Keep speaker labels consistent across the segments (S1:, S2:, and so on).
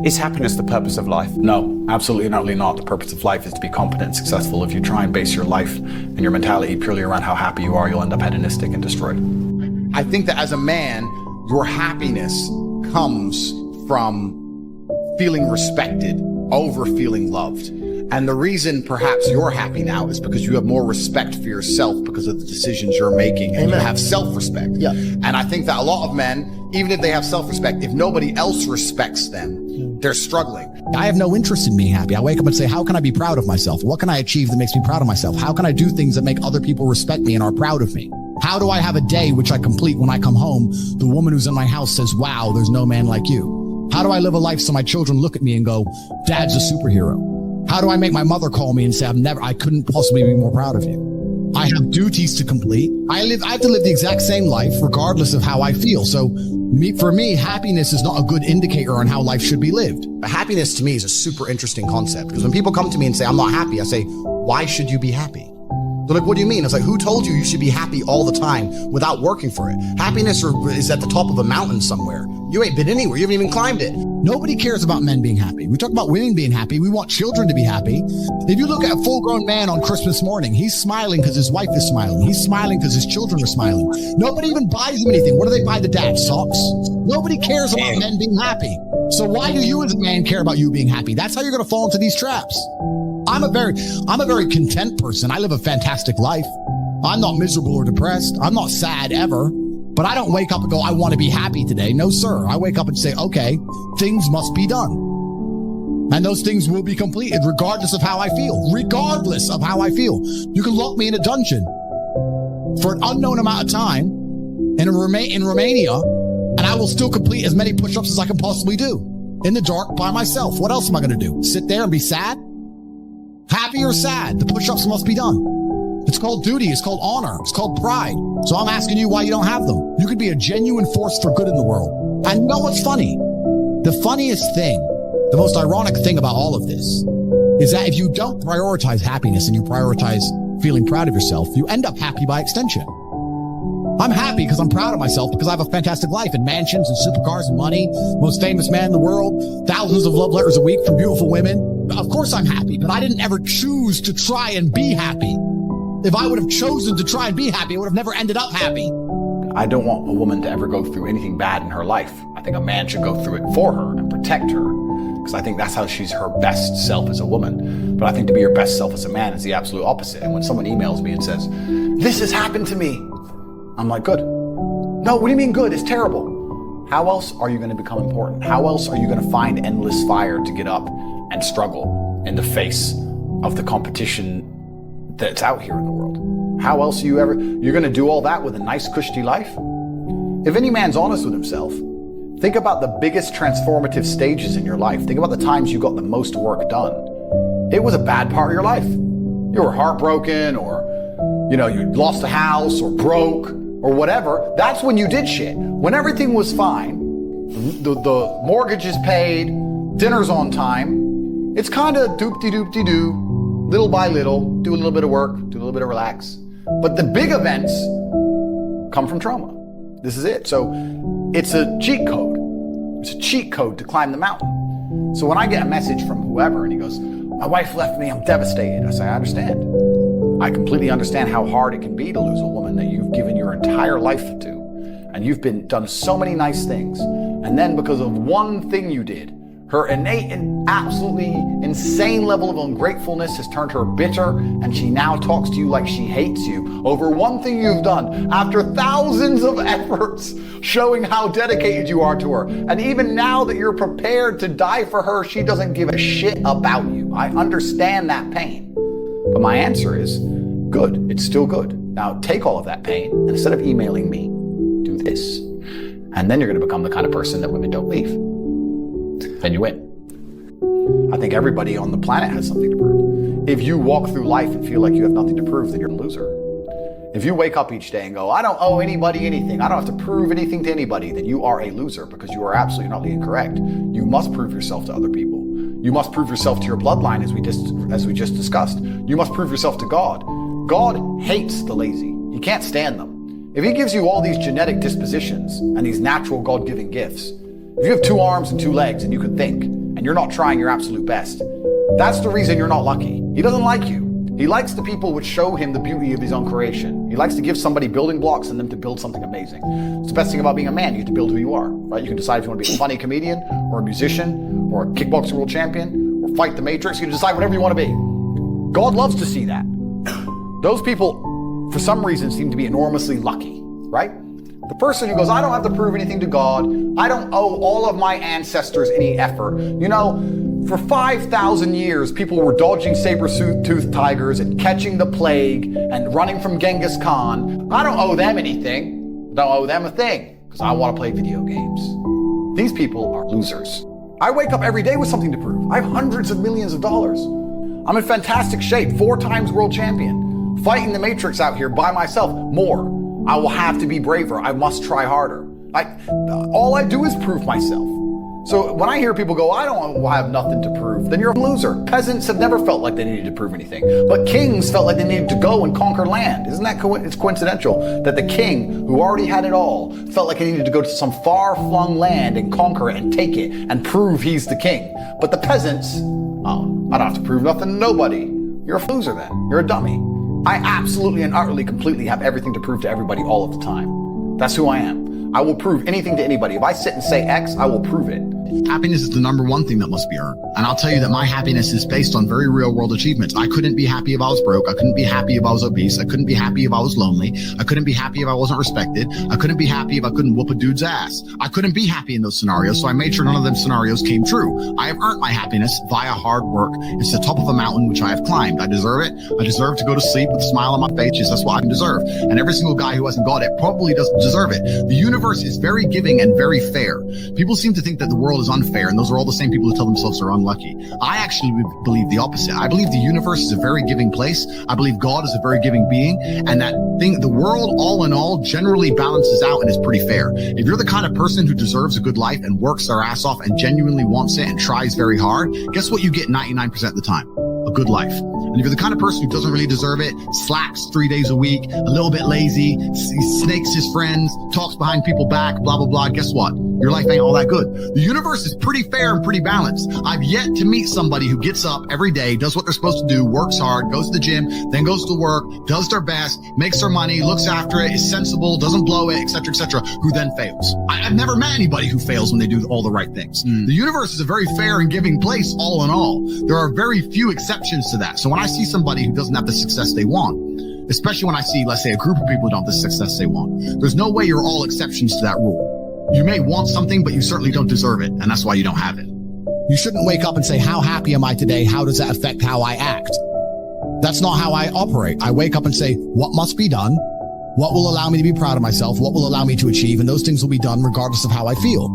S1: Is happiness the purpose of life?
S2: No, absolutely and utterly not. The purpose of life is to be competent and successful. If you try and base your life and your mentality purely around how happy you are, you'll end up hedonistic and destroyed.
S3: I think that as a man, your happiness comes from feeling respected over feeling loved. And the reason perhaps you're happy now is because you have more respect for yourself because of the decisions you're making, and you have self-respect.
S4: Yeah.
S3: And I think that a lot of men, even if they have self-respect, if nobody else respects them, they're struggling.
S4: I have no interest in being happy. I wake up and say, how can I be proud of myself? What can I achieve that makes me proud of myself? How can I do things that make other people respect me and are proud of me? How do I have a day which I complete when I come home? The woman who's in my house says, wow, there's no man like you. How do I live a life so my children look at me and go, Dad's a superhero? How do I make my mother call me and say, I couldn't possibly be more proud of you? I have duties to complete. I have to live the exact same life regardless of how I feel. So for me, happiness is not a good indicator on how life should be lived.
S3: Happiness to me is a super interesting concept, because when people come to me and say, I'm not happy, I say, why should you be happy? They're like, what do you mean? It's like, who told you should be happy all the time without working for it? Happiness is at the top of a mountain somewhere. You ain't been anywhere. You haven't even climbed it.
S4: Nobody cares about men being happy. We talk about women being happy. We want children to be happy. If you look at a full-grown man on Christmas morning, he's smiling because his wife is smiling. He's smiling because his children are smiling. Nobody even buys him anything. What do they buy the dad? Socks? Nobody cares about men being happy. So why do you as a man care about you being happy? That's how you're going to fall into these traps. I'm a very content person. I live a fantastic life. I'm not miserable or depressed. I'm not sad ever. But I don't wake up and go, I want to be happy today. No, sir. I wake up and say, okay, things must be done. And those things will be completed regardless of how I feel. Regardless of how I feel. You can lock me in a dungeon for an unknown amount of time in Romania, and I will still complete as many push-ups as I can possibly do in the dark by myself. What else am I going to do? Sit there and be sad? Happy or sad? The push-ups must be done. It's called duty. It's called honor. It's called pride. So I'm asking you why you don't have them. You could be a genuine force for good in the world. And you know what's funny? The funniest thing, the most ironic thing about all of this is that if you don't prioritize happiness and you prioritize feeling proud of yourself, you end up happy by extension. I'm happy because I'm proud of myself because I have a fantastic life and mansions and supercars and money, most famous man in the world, thousands of love letters a week from beautiful women. Of course I'm happy, but I didn't ever choose to try and be happy. If I would have chosen to try and be happy, I would have never ended up happy.
S2: I don't want a woman to ever go through anything bad in her life. I think a man should go through it for her and protect her, because I think that's how she's her best self as a woman. But I think to be your best self as a man is the absolute opposite. And when someone emails me and says, this has happened to me, I'm like, good. No, what do you mean good? It's terrible. How else are you going to become important? How else are you going to find endless fire to get up and struggle in the face of the competition that's out here in the world? How else you're going to do all that with a nice cushy life? If any man's honest with himself, think about the biggest transformative stages in your life. Think about the times you got the most work done. It was a bad part of your life. You were heartbroken, or you lost a house, or broke, or whatever. That's when you did shit. When everything was fine, the mortgage is paid, dinner's on time, it's kind of doop-de-doop-de-doo. Little by little, do a little bit of work, do a little bit of relax. But the big events come from trauma. This is it. So it's a cheat code. It's a cheat code to climb the mountain. So when I get a message from whoever and he goes, my wife left me, I'm devastated. I say, I understand. I completely understand how hard it can be to lose a woman that you've given your entire life to. And you've done so many nice things. And then because of one thing you did, her innate and absolutely insane level of ungratefulness has turned her bitter, and she now talks to you like she hates you over one thing you've done after thousands of efforts showing how dedicated you are to her. And even now that you're prepared to die for her, she doesn't give a shit about you. I understand that pain. But my answer is, good, it's still good. Now take all of that pain, and instead of emailing me, do this. And then you're going to become the kind of person that women don't leave. Then you win. I think everybody on the planet has something to prove. If you walk through life and feel like you have nothing to prove, then you're a loser. If you wake up each day and go, I don't owe anybody anything, I don't have to prove anything to anybody, then you are a loser, because you are absolutely not incorrect. You must prove yourself to other people. You must prove yourself to your bloodline, as we just discussed. You must prove yourself to God. God hates the lazy. He can't stand them. If he gives you all these genetic dispositions and these natural God-given gifts, if you have 2 arms and 2 legs and you can think, and you're not trying your absolute best, that's the reason you're not lucky. He doesn't like you. He likes the people which show him the beauty of his own creation. He likes to give somebody building blocks and them to build something amazing. It's the best thing about being a man. You get to build who you are, right? You can decide if you want to be a funny comedian or a musician or a kickboxing world champion or fight the Matrix. You can decide whatever you want to be. God loves to see that. Those people, for some reason, seem to be enormously lucky, right? The person who goes, I don't have to prove anything to God. I don't owe all of my ancestors any effort. You know, for 5,000 years, people were dodging saber-toothed tigers and catching the plague and running from Genghis Khan. I don't owe them anything. Don't owe them a thing because I want to play video games. These people are losers. I wake up every day with something to prove. I have hundreds of millions of dollars. I'm in fantastic shape, 4 times world champion, fighting the Matrix out here by myself. More. I will have to be braver. I must try harder. All I do is prove myself. So when I hear people go, I have nothing to prove, then you're a loser. Peasants have never felt like they needed to prove anything, but kings felt like they needed to go and conquer land. Isn't that it's coincidental that the king, who already had it all, felt like he needed to go to some far-flung land and conquer it and take it and prove he's the king. But the peasants, I don't have to prove nothing to nobody. You're a loser then. You're a dummy. I absolutely and utterly completely have everything to prove to everybody all of the time. That's who I am. I will prove anything to anybody. If I sit and say X, I will prove it.
S4: Happiness is the number one thing that must be earned. And I'll tell you that my happiness is based on very real world achievements. I couldn't be happy if I was broke. I couldn't be happy if I was obese. I couldn't be happy if I was lonely. I couldn't be happy if I wasn't respected. I couldn't be happy if I couldn't whoop a dude's ass. I couldn't be happy in those scenarios, so I made sure none of them scenarios came true. I have earned my happiness via hard work. It's the top of a mountain which I have climbed. I deserve it. I deserve to go to sleep with a smile on my face. Yes, that's what I deserve. And every single guy who hasn't got it probably doesn't deserve it. The universe is very giving and very fair. People seem to think that the world is unfair, and those are all the same people who tell themselves they're unlucky. I actually believe the opposite. I believe the universe is a very giving place. I believe God is a very giving being, and that thing, the world, all in all, generally balances out and is pretty fair. If you're the kind of person who deserves a good life and works their ass off and genuinely wants it and tries very hard, guess what you get 99% of the time? A good life. And if you're the kind of person who doesn't really deserve it, slacks 3 days a week, a little bit lazy, snakes his friends, talks behind people's back, blah, blah, blah, guess what? Your life ain't all that good. The universe is pretty fair and pretty balanced. I've yet to meet somebody who gets up every day, does what they're supposed to do, works hard, goes to the gym, then goes to work, does their best, makes their money, looks after it, is sensible, doesn't blow it, etc., who then fails. I've never met anybody who fails when they do all the right things. The universe is a very fair and giving place, all in all. There are very few exceptions to that. So when I see somebody who doesn't have the success they want, especially when I see, let's say, a group of people who don't have the success they want, there's no way you're all exceptions to that rule. You may want something, but you certainly don't deserve it, and that's why you don't have it.
S3: You shouldn't wake up and say, how happy am I today? How does that affect how I act? That's not how I operate. I wake up and say, what must be done? What will allow me to be proud of myself? What will allow me to achieve? And those things will be done regardless of how I feel.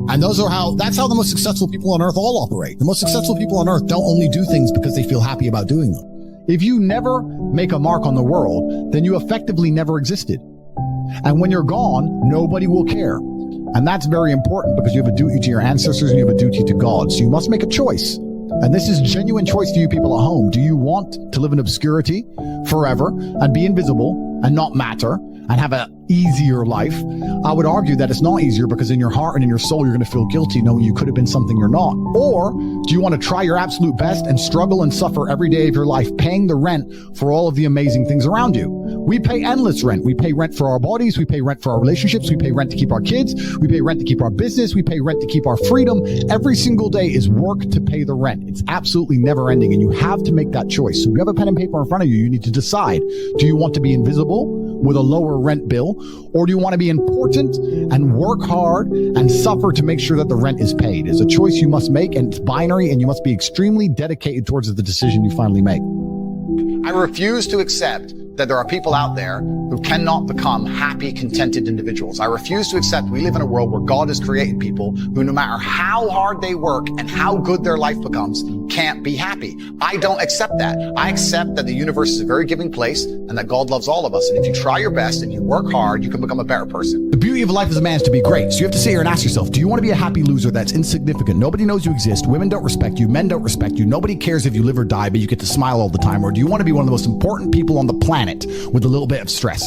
S3: And that's how the most successful people on earth all operate. The most successful people on earth don't only do things because they feel happy about doing them. If you never make a mark on the world, then you effectively never existed. And when you're gone, nobody will care. And that's very important because you have a duty to your ancestors and you have a duty to God. So you must make a choice. And this is a genuine choice to you people at home. Do you want to live in obscurity forever and be invisible and not matter and have an easier life? I would argue that it's not easier because in your heart and in your soul, you're going to feel guilty knowing you could have been something you're not. Or do you want to try your absolute best and struggle and suffer every day of your life, paying the rent for all of the amazing things around you? We pay endless rent. We pay rent for our bodies. We pay rent for our relationships. We pay rent to keep our kids. We pay rent to keep our business. We pay rent to keep our freedom. Every single day is work to pay the rent. It's absolutely never ending, and you have to make that choice. So if you have a pen and paper in front of you, you need to decide, do you want to be invisible with a lower rent bill, or do you want to be important and work hard and suffer to make sure that the rent is paid? It's a choice you must make, and it's binary, and you must be extremely dedicated towards the decision you finally make. I refuse to accept that there are people out there who cannot become happy, contented individuals. I refuse to accept we live in a world where God has created people who, no matter how hard they work and how good their life becomes, can't be happy. I don't accept that. I accept that the universe is a very giving place and that God loves all of us. And if you try your best and you work hard, you can become a better person. The beauty of life as a man is to be great. So you have to sit here and ask yourself, do you want to be a happy loser that's insignificant? Nobody knows you exist. Women don't respect you. Men don't respect you. Nobody cares if you live or die, but you get to smile all the time. Or do you want to be one of the most important people on the planet with a little bit of stress?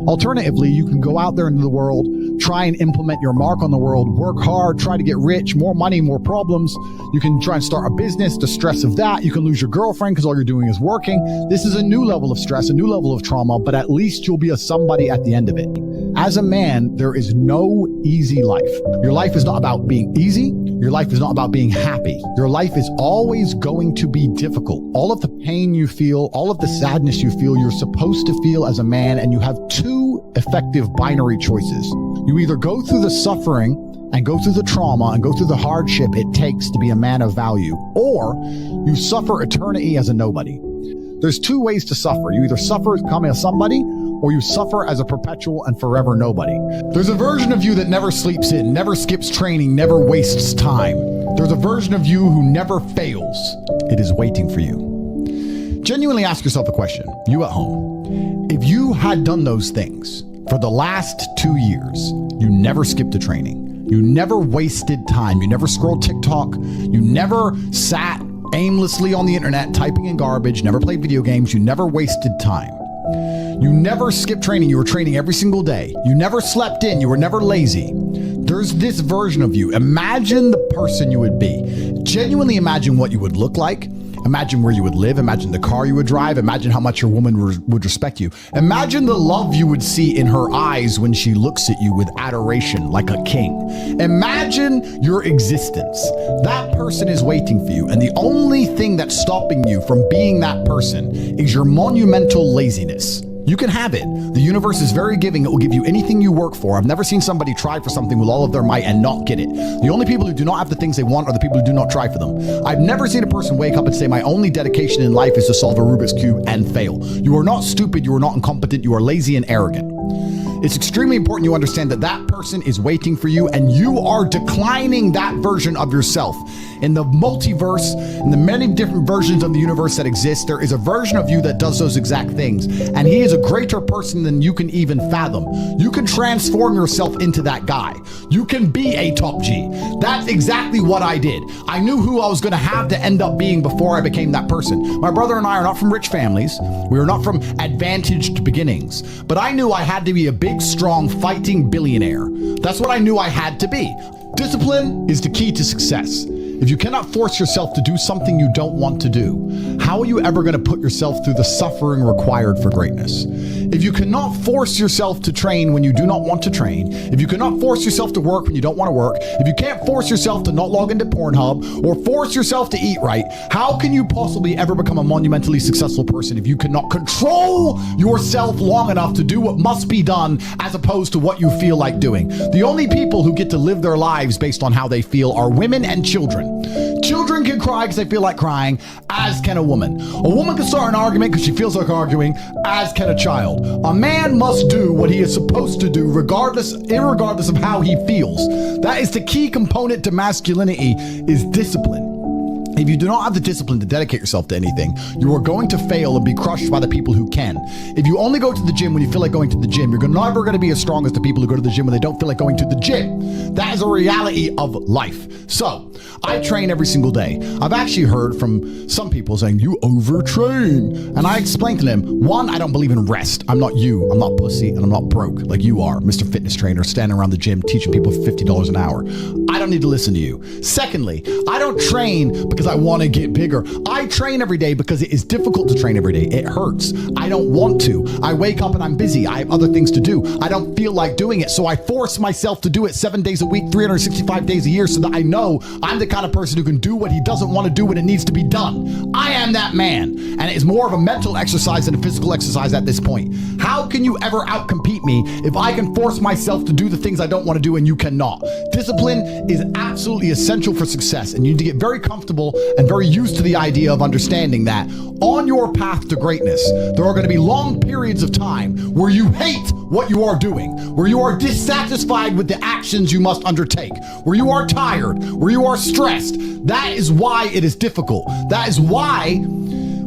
S4: Alternatively, you can go out there into the world, try and implement your mark on the world, work hard, try to get rich, more money, more problems. You can try and start a business, the stress of that. You can lose your girlfriend because all you're doing is working. This is a new level of stress, a new level of trauma, but at least you'll be a somebody at the end of it. As a man, there is no easy life. Your life is not about being easy. Your life is not about being happy. Your life is always going to be difficult. All of the pain you feel, all of the sadness you feel, you're supposed to feel as a man, and you have two effective binary choices. You either go through the suffering and go through the trauma and go through the hardship it takes to be a man of value, or you suffer eternity as a nobody. There's two ways to suffer. You either suffer as becoming a somebody, or you suffer as a perpetual and forever nobody. There's a version of you that never sleeps in, never skips training, never wastes time. There's a version of you who never fails. It is waiting for you. Genuinely ask yourself a question, you at home. If you had done those things for the last 2 years, you never skipped a training, you never wasted time, you never scrolled TikTok, you never sat aimlessly on the internet typing in garbage, never played video games, you never wasted time. You never skipped training, you were training every single day. You never slept in, you were never lazy. There's this version of you. Imagine the person you would be. Genuinely imagine what you would look like. Imagine where you would live. Imagine the car you would drive. Imagine how much your woman would respect you. Imagine the love you would see in her eyes when she looks at you with adoration like a king. Imagine your existence. That person is waiting for you. And the only thing that's stopping you from being that person is your monumental laziness. You can have it. The universe is very giving. It will give you anything you work for. I've never seen somebody try for something with all of their might and not get it. The only people who do not have the things they want are the people who do not try for them. I've never seen a person wake up and say, my only dedication in life is to solve a Rubik's Cube and fail. You are not stupid. You are not incompetent. You are lazy and arrogant. It's extremely important you understand that that person is waiting for you, and you are declining that version of yourself. In the multiverse, in the many different versions of the universe that exist, there is a version of you that does those exact things, and he is a greater person than you can even fathom. You can transform yourself into that guy. You can be a top G. That's exactly what I did. I knew who I was going to have to end up being before I became that person. My brother and I are not from rich families. We are not from advantaged beginnings, but I knew I had to be a big, strong, fighting billionaire. That's what I knew I had to be. Discipline is the key to success. If you cannot force yourself to do something you don't want to do, how are you ever going to put yourself through the suffering required for greatness? If you cannot force yourself to train when you do not want to train, if you cannot force yourself to work when you don't want to work, if you can't force yourself to not log into Pornhub or force yourself to eat right, how can you possibly ever become a monumentally successful person if you cannot control yourself long enough to do what must be done as opposed to what you feel like doing? The only people who get to live their lives based on how they feel are women and children. Children can cry because they feel like crying, as can a woman. A woman can start an argument because she feels like arguing, as can a child. A man must do what he is supposed to do irregardless of how he feels. That is the key component to masculinity, is discipline. If you do not have the discipline to dedicate yourself to anything, you are going to fail and be crushed by the people who can. If you only go to the gym when you feel like going to the gym, you're never going to be as strong as the people who go to the gym when they don't feel like going to the gym. That is a reality of life. So, I train every single day. I've actually heard from some people saying, you overtrain. And I explained to them, one, I don't believe in rest. I'm not you. I'm not pussy, and I'm not broke like you are, Mr. Fitness Trainer, standing around the gym teaching people $50 an hour. I don't need to listen to you. Secondly, I don't train because I want to get bigger. I train every day because it is difficult to train every day. It hurts. I don't want to. I wake up and I'm busy. I have other things to do. I don't feel like doing it. So I force myself to do it 7 days a week, 365 days a year, so that I know I'm the kind of person who can do what he doesn't want to do when it needs to be done. I am that man. And it is more of a mental exercise than a physical exercise at this point. How can you ever outcompete me if I can force myself to do the things I don't want to do and you cannot? Discipline is absolutely essential for success, and you need to get very comfortable and very used to the idea of understanding that on your path to greatness, there are going to be long periods of time where you hate what you are doing, where you are dissatisfied with the actions you must undertake, where you are tired, where you are stressed. That is why it is difficult. That is why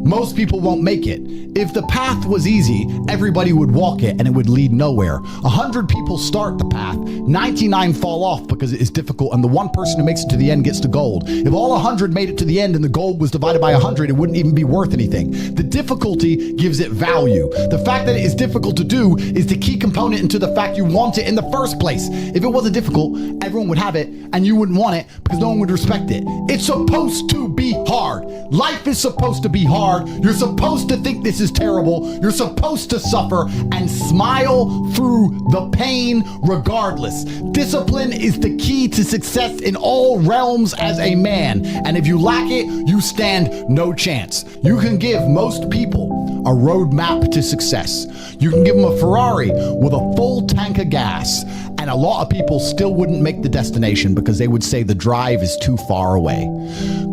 S4: most people won't make it. If the path was easy, everybody would walk it and it would lead nowhere. 100 people start the path, 99 fall off because it is difficult, and the one person who makes it to the end gets the gold. If all 100 made it to the end and the gold was divided by 100, it wouldn't even be worth anything. The difficulty gives it value. The fact that it is difficult to do is the key component into the fact you want it in the first place. If it wasn't difficult, everyone would have it and you wouldn't want it because no one would respect it. It's supposed to be hard. Life is supposed to be hard. You're supposed to think this is terrible. You're supposed to suffer and smile through the pain regardless. Discipline is the key to success in all realms as a man. And if you lack it, you stand no chance. You can give most people a roadmap to success. You can give them a Ferrari with a full tank of gas, and a lot of people still wouldn't make the destination because they would say the drive is too far away.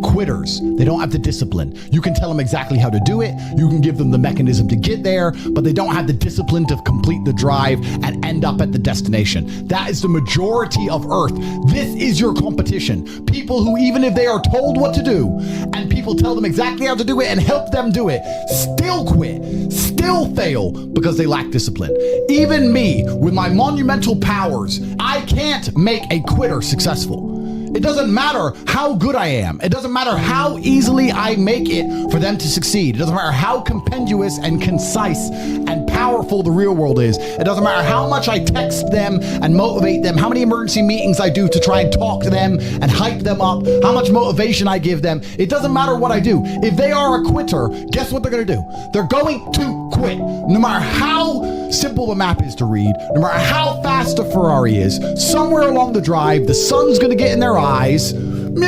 S4: Quitters, they don't have the discipline. You can tell them exactly how to do it. You can give them the mechanism to get there, but they don't have the discipline to complete the drive and end up at the destination. That is the majority of Earth. This is your competition. People who, even if they are told what to do and people tell them exactly how to do it and help them do it, still quit, still fail because they lack discipline. Even me, with my monumental powers, I can't make a quitter successful. It doesn't matter how good I am. It doesn't matter how easily I make it for them to succeed. It doesn't matter how compendious and concise and powerful the real world is. It doesn't matter how much I text them and motivate them, how many emergency meetings I do to try and talk to them and hype them up, how much motivation I give them. It doesn't matter what I do. If they are a quitter, guess what they're going to do? They're going to quit. No matter how simple the map is to read, no matter how fast the Ferrari is, somewhere along the drive, the sun's going to get in their eyes, and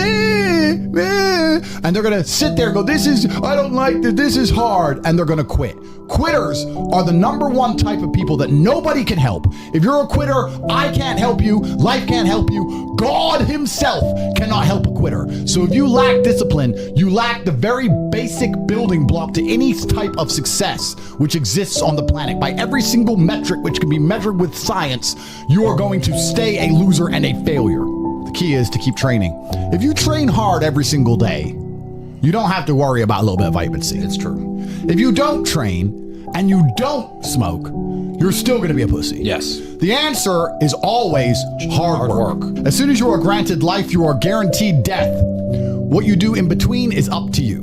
S4: they're going to sit there and go, I don't like this is hard, and they're going to quit. Quitters are the number one type of people that nobody can help. If you're a quitter, I can't help you, life can't help you, God himself cannot help a quitter. So if you lack discipline, you lack the very basic building block to any type of success which exists on the planet. By every single metric which can be measured with science, you are going to stay a loser and a failure. The key is to keep training. If you train hard every single day, you don't have to worry about a little bit of vitamin C.
S2: It's true.
S4: If you don't train and you don't smoke, you're still going to be a pussy.
S2: Yes.
S4: The answer is always hard work. As soon as you are granted life, you are guaranteed death. What you do in between is up to you.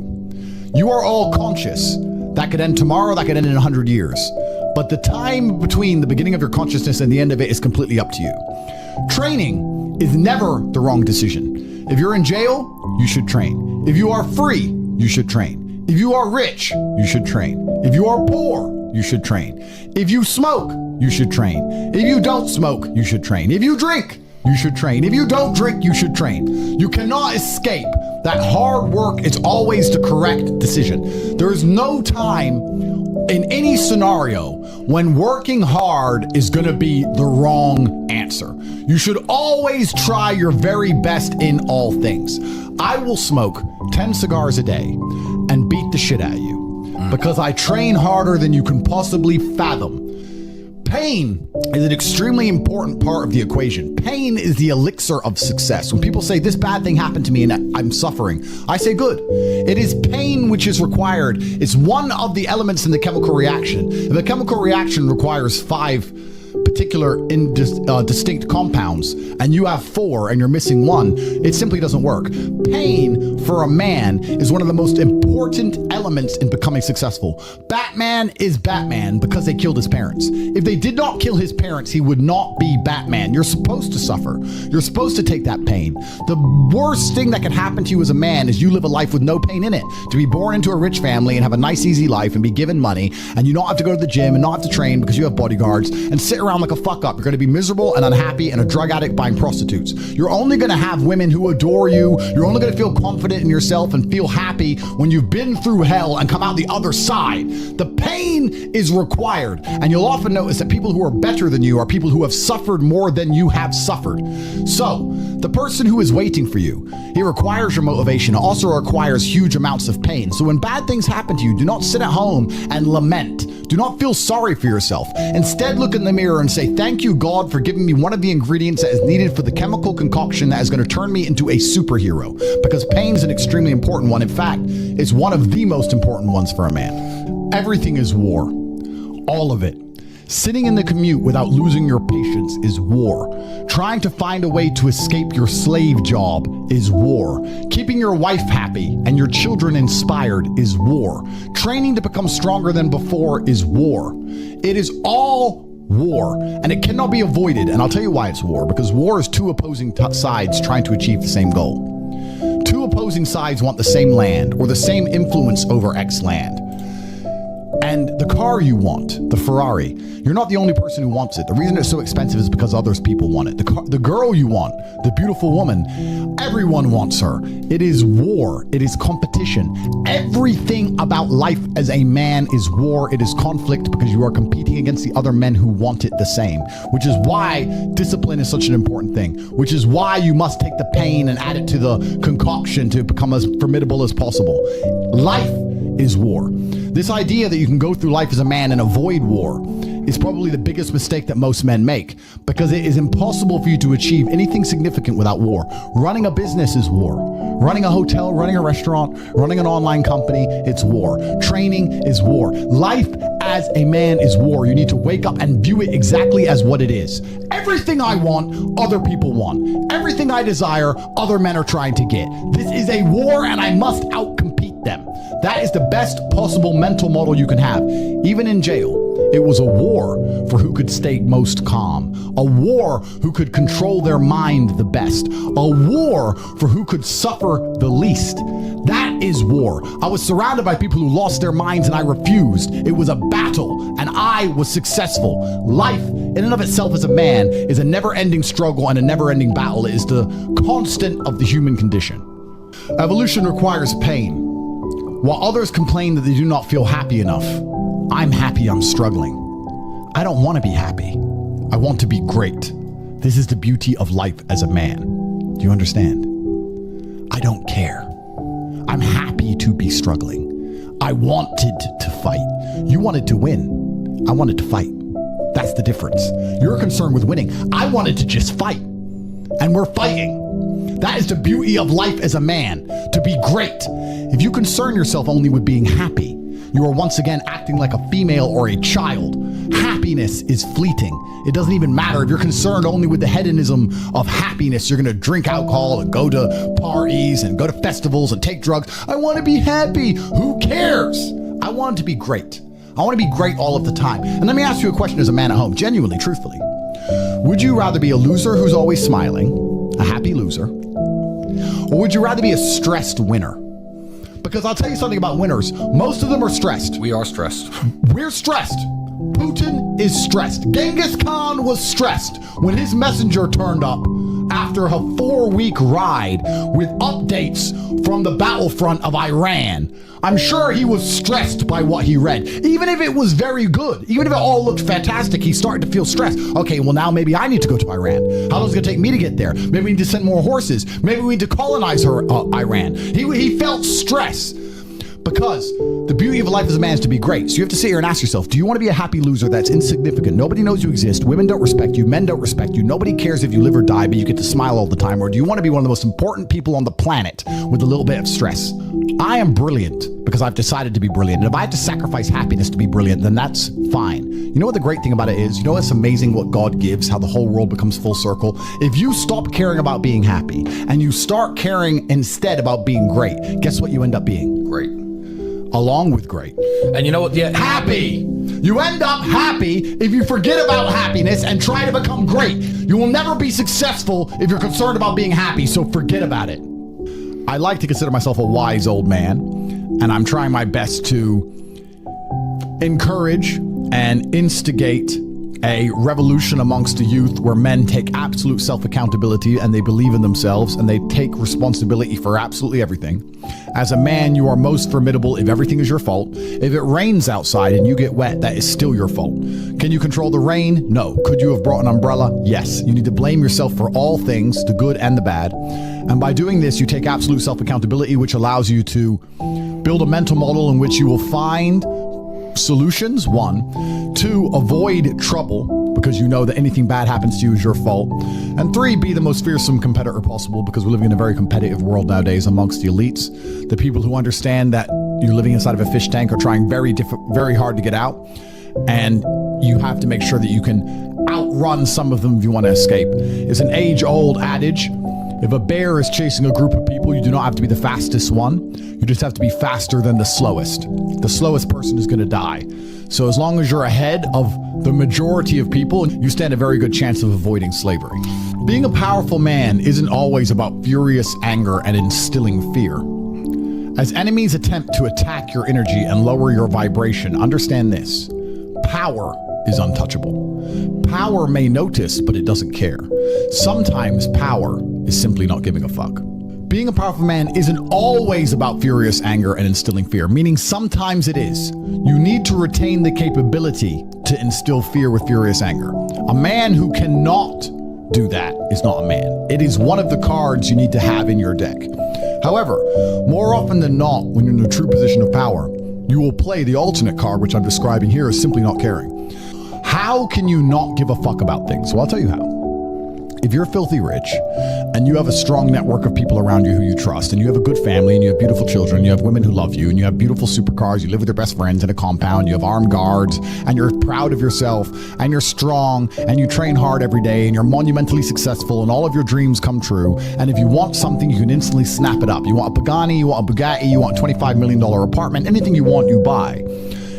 S4: You are all conscious. That could end tomorrow, that could end in 100 years. But the time between the beginning of your consciousness and the end of it is completely up to you. Training is never the wrong decision. If you're in jail, you should train. If you are free, you should train. If you are rich, you should train. If you are poor, you should train. If you smoke, you should train. If you don't smoke, you should train. If you drink, you should train. If you don't drink, you should train. You cannot escape that hard work is always the correct decision. There is no time in any scenario when working hard is going to be the wrong answer. You should always try your very best in all things. I will smoke 10 cigars a day and beat the shit out of you because I train harder than you can possibly fathom. Pain is an extremely important part of the equation. Pain is the elixir of success. When people say this bad thing happened to me and I'm suffering, I say good. It is pain which is required. It's one of the elements in the chemical reaction. If a chemical reaction requires 5 particular distinct compounds and you have 4 and you're missing 1, it simply doesn't work. Pain for a man is one of the most important elements in becoming successsul. Batman is Batman because they killed his parents. If they did not kill his parents, he would not be Batman. You're supposed to suffer. You're supposed to take that pain. The worst thing that can happen to you as a man is you live a life with no pain in it. To be born into a rich family and have a nice easy life and be given money and you don't have to go to the gym and not have to train because you have bodyguards and sit around like a fuck up. You're going to be miserable and unhappy and a drug addict buying prostitutes. You're only going to have women who adore you. You're only going to feel confident in yourself and feel happy when you've been through hell and come out the other side. The pain is required, and you'll often notice that people who are better than you are people who have suffered more than you have suffered. So the person who is waiting for you, he requires your motivation. It also requires huge amounts of pain. So when bad things happen to you, do not sit at home and lament. Do not feel sorry for yourself. Instead, look in the mirror and say, thank you, God, for giving me one of the ingredients that is needed for the chemical concoction that is going to turn me into a superhero. Because pain is an extremely important one. In fact, it's one of the most important ones for a man. Everything is war. All of it. Sitting in the commute without losing your patience is war. Trying to find a way to escape your slave job is war. Keeping your wife happy and your children inspired is war. Training to become stronger than before is war. It is all war, and it cannot be avoided. And I'll tell you why it's war, because war is two opposing sides trying to achieve the same goal. Two opposing sides want the same land or the same influence over X land. And the car you want, the Ferrari, you're not the only person who wants it. The reason it's so expensive is because others people want it. The girl you want, the beautiful woman, everyone wants her. It is war. It is competition. Everything about life as a man is war. It is conflict because you are competing against the other men who want it the same, which is why discipline is such an important thing, which is why you must take the pain and add it to the concoction to become as formidable as possible. Life is war. This idea that you can go through life as a man and avoid war is probably the biggest mistake that most men make, because it is impossible for you to achieve anything significant without war. Running a business is war. Running a hotel, running a restaurant, running an online company, it's war. Training is war. Life as a man is war. You need to wake up and view it exactly as what it is. Everything I want, other people want. Everything I desire, other men are trying to get. This is a war, and I must outcompete them. That is the best possible mental model you can have. Even in jail, it was a war for who could stay most calm. A war who could control their mind the best. A war for who could suffer the least. That is war. I was surrounded by people who lost their minds and I refused. It was a battle and I was successful. Life in and of itself as a man is a never-ending struggle and a never-ending battle. It is the constant of the human condition. Evolution requires pain. While others complain that they do not feel happy enough, I'm happy I'm struggling. I don't want to be happy. I want to be great. This is the beauty of life as a man. Do you understand? I don't care. I'm happy to be struggling. I wanted to fight. You wanted to win. I wanted to fight. That's the difference. You're concerned with winning. I wanted to just fight. And we're fighting. That is the beauty of life as a man, to be great. If you concern yourself only with being happy, you are once again acting like a female or a child. Happiness is fleeting. It doesn't even matter if you're concerned only with the hedonism of happiness. You're going to drink alcohol and go to parties and go to festivals and take drugs. I want to be happy. Who cares? I want to be great. I want to be great all of the time. And let me ask you a question as a man at home, genuinely, truthfully. Would you rather be a loser who's always smiling, a happy loser, or would you rather be a stressed winner? Because I'll tell you something about winners. Most of them are stressed.
S2: We are stressed.
S4: We're stressed. Putin is stressed. Genghis Khan was stressed when his messenger turned up after a 4-week ride with updates from the battlefront of Iran. I'm sure he was stressed by what he read. Even if it was very good, even if it all looked fantastic, he started to feel stressed. Okay, well now maybe I need to go to Iran. How long is it going to take me to get there? Maybe we need to send more horses. Maybe we need to colonize Iran. He felt stress. Because the beauty of life as a man is to be great. So you have to sit here and ask yourself, do you want to be a happy loser that's insignificant? Nobody knows you exist. Women don't respect you. Men don't respect you. Nobody cares if you live or die, but you get to smile all the time. Or do you want to be one of the most important people on the planet with a little bit of stress? I am brilliant because I've decided to be brilliant. And if I have to sacrifice happiness to be brilliant, then that's fine. You know what the great thing about it is? You know what's amazing what God gives, how the whole world becomes full circle? If you stop caring about being happy and you start caring instead about being great, guess what you end up being?
S2: Great.
S4: Along with great.
S2: And you know what? Yeah,
S4: happy. You end up happy if you forget about happiness and try to become great. You will never be successful if you're concerned about being happy, so forget about it. I like to consider myself a wise old man, and I'm trying my best to encourage and instigate a revolution amongst the youth where men take absolute self-accountability and they believe in themselves and they take responsibility for absolutely everything. As a man, you are most formidable if everything is your fault. If it rains outside and you get wet, that is still your fault. Can you control the rain? No. Could you have brought an umbrella? Yes. You need to blame yourself for all things, the good and the bad. And by doing this, you take absolute self-accountability, which allows you to build a mental model in which you will find
S3: solutions, 1. 2, avoid trouble, because you know that anything bad happens to you is your fault. And 3, be the most fearsome competitor possible, because we're living in a very competitive world nowadays amongst the elites. The people who understand that you're living inside of a fish tank are trying very hard to get out. And you have to make sure that you can outrun some of them if you want to escape. It's an age-old adage. If a bear is chasing a group of people, you do not have to be the fastest one. You just have to be faster than the slowest. The slowest person is going to die. So as long as you're ahead of the majority of people, you stand a very good chance of avoiding slavery. Being a powerful man isn't always about furious anger and instilling fear. As enemies attempt to attack your energy and lower your vibration, understand this: power is untouchable. Power may notice, but it doesn't care. Sometimes power is simply not giving a fuck. Being a powerful man isn't always about furious anger and instilling fear, meaning sometimes it is. You need to retain the capability to instill fear with furious anger. A man who cannot do that is not a man. It is one of the cards you need to have in your deck. However, more often than not, when you're in a true position of power, you will play the alternate card, which I'm describing here as simply not caring. How can you not give a fuck about things? Well, I'll tell you how. If you're filthy rich and you have a strong network of people around you who you trust, and you have a good family, and you have beautiful children, you have women who love you, and you have beautiful supercars, you live with your best friends in a compound, you have armed guards, and you're proud of yourself, and you're strong, and you train hard every day, and you're monumentally successful, and all of your dreams come true, and if you want something, you can instantly snap it up. You want a Pagani, you want a Bugatti, you want a $25 million apartment, anything you want, you buy.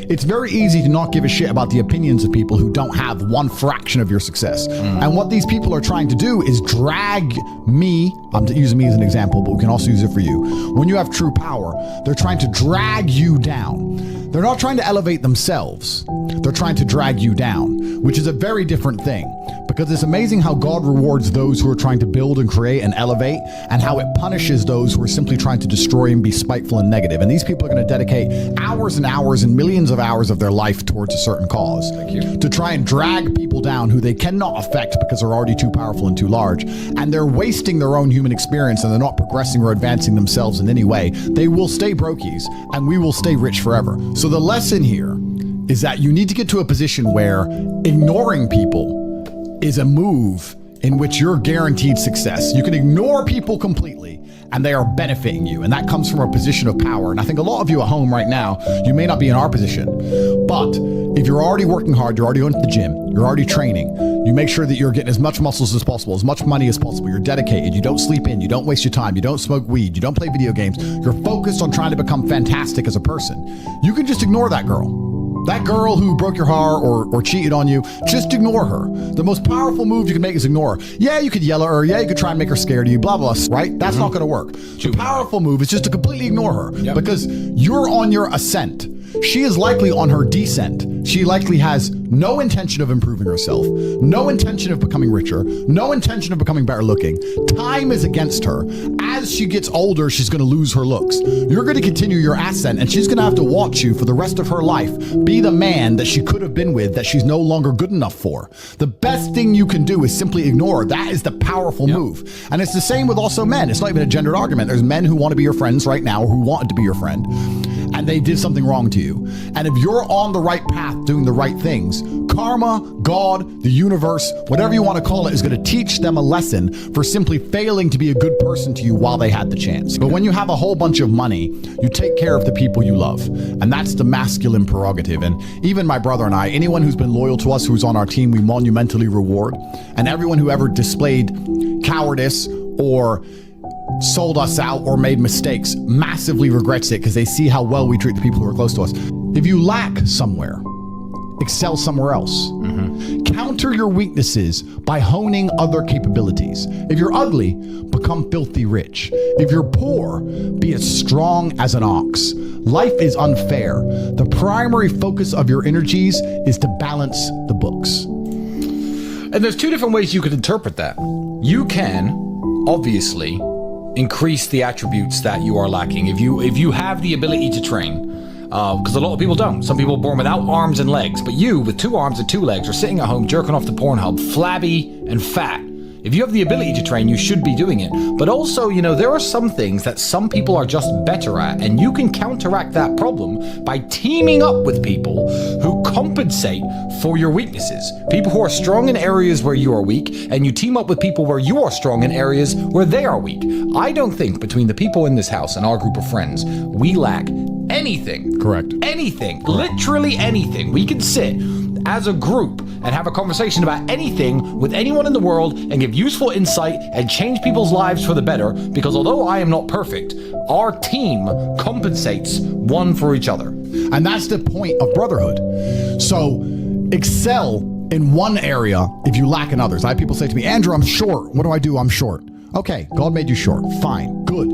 S3: It's very easy to not give a shit about the opinions of people who don't have one fraction of your success. And what these people are trying to do is drag me, I'm using me as an example, but we can also use it for you. When you have true power, they're trying to drag you down. They're not trying to elevate themselves. They're trying to drag you down, which is a very different thing, because it's amazing how God rewards those who are trying to build and create and elevate, and how it punishes those who are simply trying to destroy and be spiteful and negative. And these people are going to dedicate hours and hours and millions of hours of their life towards a certain cause to try and drag people down who they cannot affect because they're already too powerful and too large. And they're wasting their own human experience, and they're not progressing or advancing themselves in any way. They will stay brokies, and we will stay rich forever. So the lesson here is that you need to get to a position where ignoring people is a move in which you're guaranteed success. You can ignore people completely and they are benefiting you. And that comes from a position of power. And I think a lot of you at home right now, you may not be in our position, but if you're already working hard, you're already going to the gym, you're already training, you make sure that you're getting as much muscles as possible, as much money as possible, you're dedicated, you don't sleep in, you don't waste your time, you don't smoke weed, you don't play video games, you're focused on trying to become fantastic as a person. You can just ignore that girl. That girl who broke your heart or cheated on you, just ignore her. The most powerful move you can make is ignore her. Yeah, you could yell at her. Yeah, you could try and make her scared of you, blah, blah, right? That's not going to work. The powerful move is just to completely ignore her because you're on your ascent. She is likely on her descent. She likely has no intention of improving herself, no intention of becoming richer, no intention of becoming better looking. Time is against her. As she gets older, she's going to lose her looks. You're going to continue your ascent, and she's going to have to watch you for the rest of her life be the man that she could have been with that she's no longer good enough for. The best thing you can do is simply ignore her. That is the powerful move. And it's the same with also men. It's not even a gendered argument. There's men who want to be your friends right now, or who wanted to be your friend, and they did something wrong to you. And if you're on the right path doing the right things, karma, God, the universe, whatever you want to call it, is going to teach them a lesson for simply failing to be a good person to you while they had the chance. But when you have a whole bunch of money, you take care of the people you love. And that's the masculine prerogative. And even my brother and I, anyone who's been loyal to us, who's on our team, we monumentally reward. And everyone who ever displayed cowardice or sold us out or made mistakes massively regrets it, because they see how well we treat the people who are close to us. If you lack somewhere, excel somewhere else. Counter your weaknesses by honing other capabilities. If you're ugly, become filthy rich. If you're poor, be as strong as an ox. Life is unfair. The primary focus of your energies is to balance the books.
S2: And there's two different ways you could interpret that. You can, obviously, increase the attributes that you are lacking. If you have the ability to train, because a lot of people don't. Some people are born without arms and legs, but you, with 2 arms and 2 legs, are sitting at home jerking off the Pornhub, flabby and fat. If you have the ability to train, you should be doing it. But also, there are some things that some people are just better at, and you can counteract that problem by teaming up with people who compensate for your weaknesses. People who are strong in areas where you are weak, and you team up with people where you are strong in areas where they are weak. I don't think between the people in this house and our group of friends, we lack anything.
S3: Correct.
S2: Anything. Literally anything. We can sit as a group and have a conversation about anything with anyone in the world and give useful insight and change people's lives for the better, because although I am not perfect, our team compensates one for each other.
S3: And that's the point of brotherhood. So excel in one area if you lack in others. I have people say to me, Andrew, I'm short. What do? I'm short. Okay, God made you short. Fine, good.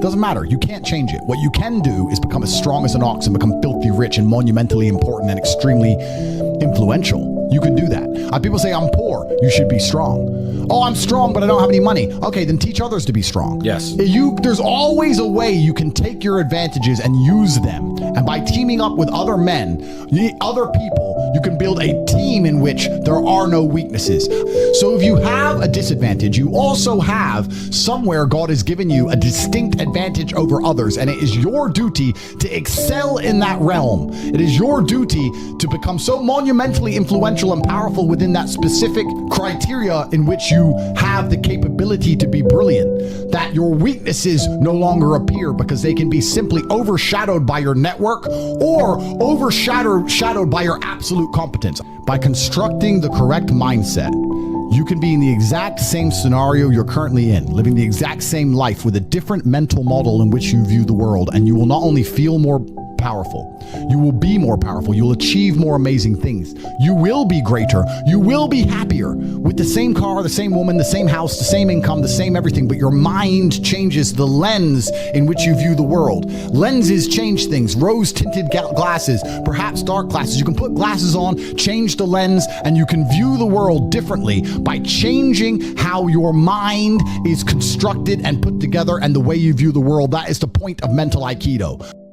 S3: Doesn't matter. You can't change it. What you can do is become as strong as an ox and become filthy rich and monumentally important and extremely influential. You can do that. People say, I'm poor. You should be strong. Oh, I'm strong, but I don't have any money. Okay, then teach others to be strong.
S2: Yes.
S3: There's always a way you can take your advantages and use them. And by teaming up with other men, other people, you can build a team in which there are no weaknesses. So if you have a disadvantage, you also have somewhere God has given you a distinct advantage over others. And it is your duty to excel in that realm. It is your duty to become so monumentally influential and powerful within that specific criteria in which you have the capability to be brilliant, that your weaknesses no longer appear because they can be simply overshadowed by your network or overshadowed by your absolute competence. By constructing the correct mindset, you can be in the exact same scenario you're currently in, living the exact same life with a different mental model in which you view the world, and you will not only feel more powerful, you will be more powerful, you'll achieve more amazing things, you will be greater, you will be happier with the same car, the same woman, the same house, the same income, the same everything, but your mind changes the lens in which you view the world. Lenses change things. Rose-tinted glasses, perhaps dark glasses. You can put glasses on, change the lens, and you can view the world differently by changing how your mind is constructed and put together and the way you view the world. That is the point of mental Aikido.